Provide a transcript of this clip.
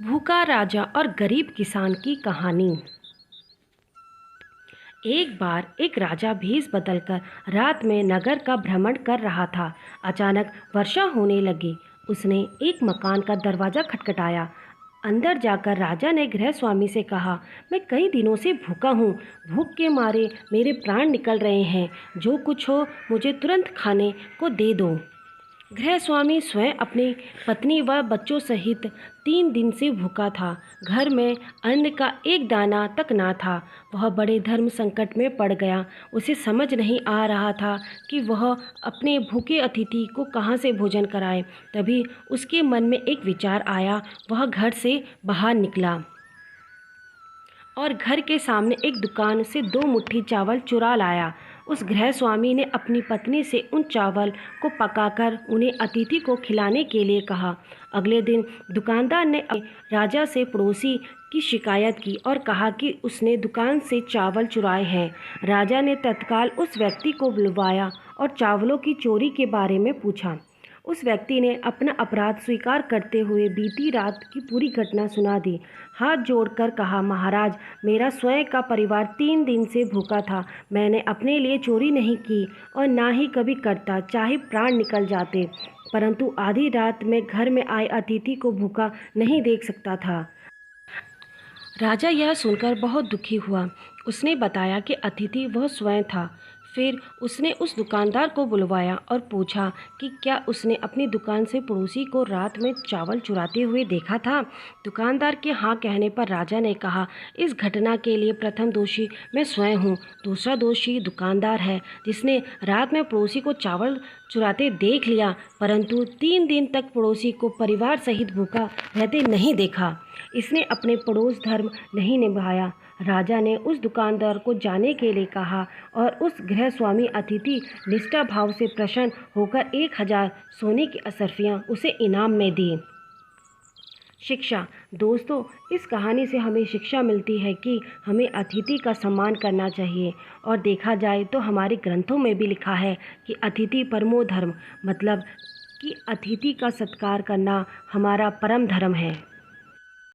भूखा राजा और गरीब किसान की कहानी। एक बार एक राजा भेष बदलकर रात में नगर का भ्रमण कर रहा था। अचानक वर्षा होने लगी। उसने एक मकान का दरवाज़ा खटखटाया। अंदर जाकर राजा ने गृहस्वामी से कहा, मैं कई दिनों से भूखा हूँ। भूख के मारे मेरे प्राण निकल रहे हैं। जो कुछ हो मुझे तुरंत खाने को दे दो। गृहस्वामी स्वयं अपनी पत्नी व बच्चों सहित 3 दिन से भूखा था। घर में अन्न का एक दाना तक ना था। वह बड़े धर्म संकट में पड़ गया। उसे समझ नहीं आ रहा था कि वह अपने भूखे अतिथि को कहाँ से भोजन कराए। तभी उसके मन में एक विचार आया। वह घर से बाहर निकला और घर के सामने एक दुकान से 2 मुट्ठी चावल चुरा लाया। उस गृहस्वामी ने अपनी पत्नी से उन चावल को पकाकर उन्हें अतिथि को खिलाने के लिए कहा। अगले दिन दुकानदार ने राजा से पड़ोसी की शिकायत की और कहा कि उसने दुकान से चावल चुराए हैं। राजा ने तत्काल उस व्यक्ति को बुलवाया और चावलों की चोरी के बारे में पूछा। उस व्यक्ति ने अपना अपराध स्वीकार करते हुए बीती रात की पूरी घटना सुना दी। हाथ जोड़कर कहा, महाराज, मेरा स्वयं का परिवार 3 दिन से भूखा था। मैंने अपने लिए चोरी नहीं की और ना ही कभी करता, चाहे प्राण निकल जाते, परंतु आधी रात में घर में आए अतिथि को भूखा नहीं देख सकता था। राजा यह सुनकर बहुत दुखी हुआ। उसने बताया कि अतिथि वह स्वयं था। फिर उसने उस दुकानदार को बुलवाया और पूछा कि क्या उसने अपनी दुकान से पड़ोसी को रात में चावल चुराते हुए देखा था। दुकानदार के हाँ कहने पर राजा ने कहा, इस घटना के लिए प्रथम दोषी मैं स्वयं हूँ। दूसरा दोषी दुकानदार है, जिसने रात में पड़ोसी को चावल चुराते देख लिया, परंतु 3 दिन तक पड़ोसी को परिवार सहित भूखा रहते नहीं देखा। इसने अपने पड़ोस धर्म नहीं निभाया। राजा ने उस दुकानदार को जाने के लिए कहा और उस गृहस्वामी अतिथि निष्ठा भाव से प्रसन्न होकर 1000 सोने की असरफियाँ उसे इनाम में दी। शिक्षा। दोस्तों, इस कहानी से हमें शिक्षा मिलती है कि हमें अतिथि का सम्मान करना चाहिए। और देखा जाए तो हमारे ग्रंथों में भी लिखा है कि अतिथि परमो धर्म, मतलब कि अतिथि का सत्कार करना हमारा परम धर्म है।